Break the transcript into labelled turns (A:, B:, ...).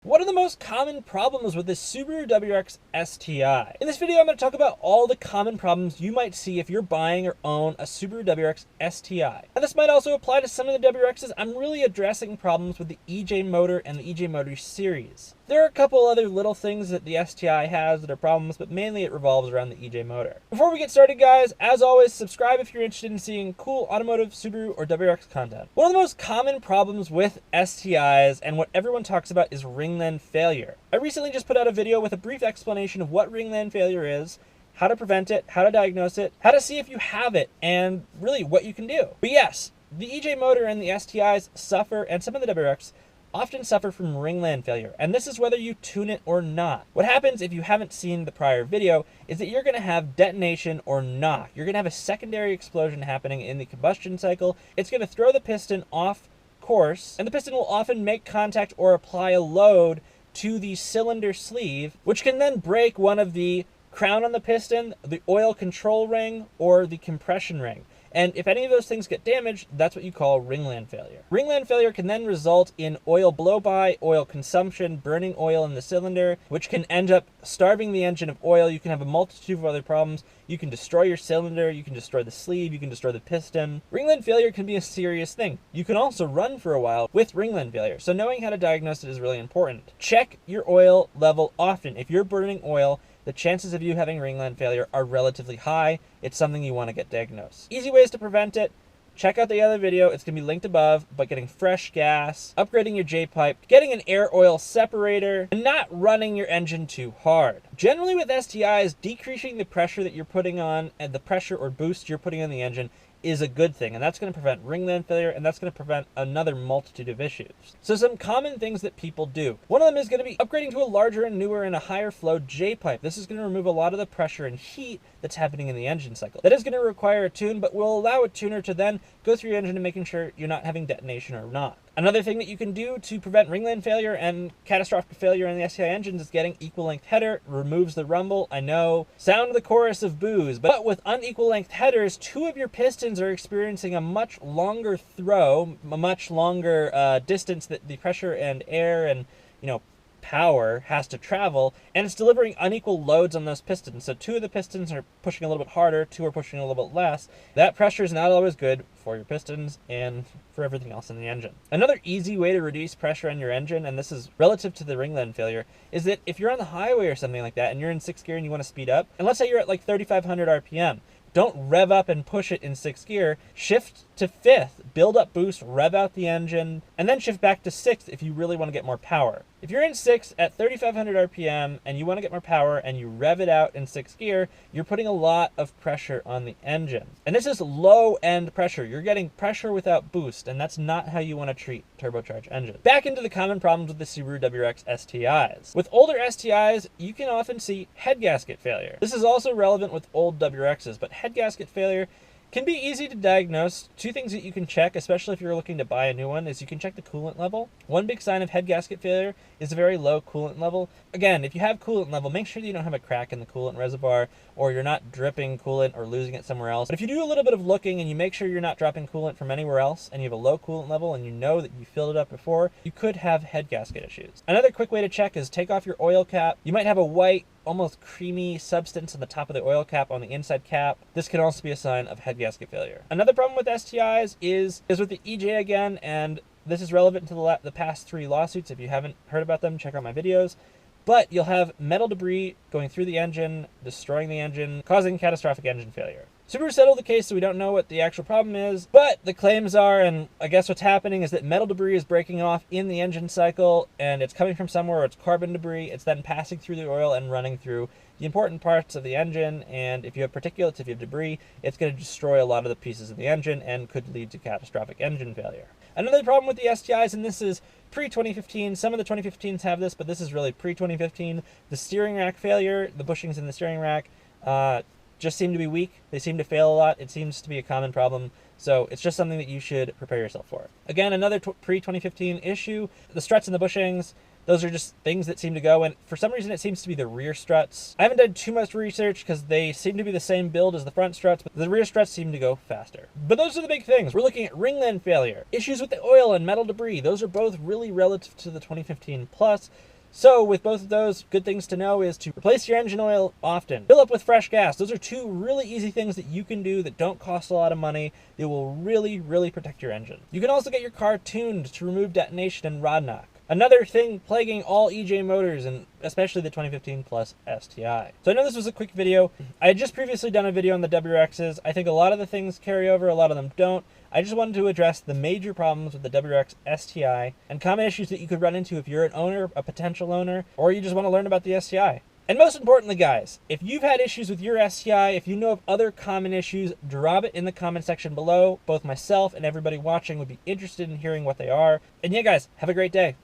A: What are the most common problems with the Subaru WRX STI? In this video, I'm going to talk about all the common problems you might see if you're buying or own a Subaru WRX STI. And this might also apply to some of the WRXs. I'm really addressing problems with the EJ motor and the EJ motor series. There are a couple other little things that the STI has that are problems, but mainly it revolves around the EJ motor. Before we get started, guys, as always, subscribe if you're interested in seeing cool automotive, Subaru, or WRX content. One of the most common problems with STIs and what everyone talks about is Ringland failure. I recently just put out a video with a brief explanation of what Ringland failure is, how to prevent it, how to diagnose it, how to see if you have it, and really what you can do. But yes, the EJ motor and the STIs suffer, and some of the WRX often suffer from Ringland failure, and this is whether you tune it or not. What happens if you haven't seen the prior video is that you're going to have detonation or knock. You're going to have a secondary explosion happening in the combustion cycle. It's going to throw the piston off course, and the piston will often make contact or apply a load to the cylinder sleeve, which can then break one of the crown on the piston, the oil control ring, or the compression ring. And if any of those things get damaged, that's what you call Ringland failure. Ringland failure can then result in oil blow-by, oil consumption, burning oil in the cylinder, which can end up starving the engine of oil. You can have a multitude of other problems. You can destroy your cylinder, you can destroy the sleeve, you can destroy the piston. Ringland failure can be a serious thing. You can also run for a while with Ringland failure, so knowing how to diagnose it is really important. Check your oil level often. If you're burning oil, the chances of you having Ringland failure are relatively high. It's something you want to get diagnosed. Easy ways to prevent it. Check out the other video, it's going to be linked above, but getting fresh gas, upgrading your J-pipe, getting an air oil separator, and not running your engine too hard. Generally with STIs, decreasing the pressure that you're putting on, and the pressure or boost you're putting on the engine, is a good thing, and that's going to prevent Ringland failure, and that's going to prevent another multitude of issues. So some common things that people do. One of them is going to be upgrading to a larger and newer and a higher flow J-pipe. This is going to remove a lot of the pressure and heat that's happening in the engine cycle. That is going to require a tune, but will allow a tuner to then go through your engine and making sure you're not having detonation or knock. Another thing that you can do to prevent Ringland failure and catastrophic failure in the STI engines is getting equal length header. Removes the rumble. I know, sound the chorus of boos, but with unequal length headers, two of your pistons are experiencing a much longer throw, a much longer distance that the pressure and air and, power has to travel, and it's delivering unequal loads on those pistons. So two of the pistons are pushing a little bit harder, two are pushing a little bit less. That pressure is not always good for your pistons and for everything else in the engine. Another easy way to reduce pressure on your engine, and this is relative to the Ringland failure, is that if you're on the highway or something like that and you're in 6th gear and you want to speed up, and let's say you're at like 3,500 RPM, don't rev up and push it in 6th gear. Shift to 5th, build up boost, rev out the engine, and then shift back to 6th if you really want to get more power. If you're in 6th at 3,500 RPM and you want to get more power and you rev it out in 6th gear, you're putting a lot of pressure on the engine. And this is low end pressure. You're getting pressure without boost, and that's not how you want to treat turbocharged engines. Back into the common problems with the Subaru WRX STIs. With older STIs, you can often see head gasket failure. This is also relevant with old WRXs, but head gasket failure can be easy to diagnose. Two things that you can check, especially if you're looking to buy a new one, is you can check the coolant level. One big sign of head gasket failure is a very low coolant level. Again, if you have coolant level, make sure that you don't have a crack in the coolant reservoir, or you're not dripping coolant or losing it somewhere else. But if you do a little bit of looking and you make sure you're not dropping coolant from anywhere else, and you have a low coolant level and you know that you filled it up before, you could have head gasket issues. Another quick way to check is take off your oil cap. You might have a white, almost creamy substance on the top of the oil cap on the inside cap. This can also be a sign of head gasket failure. Another problem with STIs is with the EJ again, and this is relevant to the past 3 lawsuits. If you haven't heard about them, check out my videos. But you'll have metal debris going through the engine, destroying the engine, causing catastrophic engine failure. Subaru settled the case, so we don't know what the actual problem is, but the claims are, and I guess what's happening is that metal debris is breaking off in the engine cycle, and it's coming from somewhere, or it's carbon debris. It's then passing through the oil and running through the important parts of the engine, and if you have particulates, if you have debris, it's going to destroy a lot of the pieces of the engine and could lead to catastrophic engine failure. Another problem with the STIs, and this is pre-2015, some of the 2015s have this, but this is really pre-2015, the steering rack failure, the bushings in the steering rack, just seem to be weak. They seem to fail a lot. It seems to be a common problem. So it's just something that you should prepare yourself for. Again, another pre-2015 issue, the struts and the bushings. Those are just things that seem to go, and for some reason it seems to be the rear struts. I haven't done too much research because they seem to be the same build as the front struts, but the rear struts seem to go faster. But those are the big things. We're looking at Ringland failure, issues with the oil and metal debris. Those are both really relative to the 2015 plus. So with both of those, good things to know is to replace your engine oil often. Fill up with fresh gas. Those are two really easy things that you can do that don't cost a lot of money. They will really, really protect your engine. You can also get your car tuned to remove detonation and rod knock. Another thing plaguing all EJ motors, and especially the 2015 Plus STI. So I know this was a quick video. I had just previously done a video on the WRXs. I think a lot of the things carry over, a lot of them don't. I just wanted to address the major problems with the WRX STI and common issues that you could run into if you're an owner, a potential owner, or you just want to learn about the STI. And most importantly, guys, if you've had issues with your STI, if you know of other common issues, drop it in the comment section below. Both myself and everybody watching would be interested in hearing what they are. And yeah, guys, have a great day.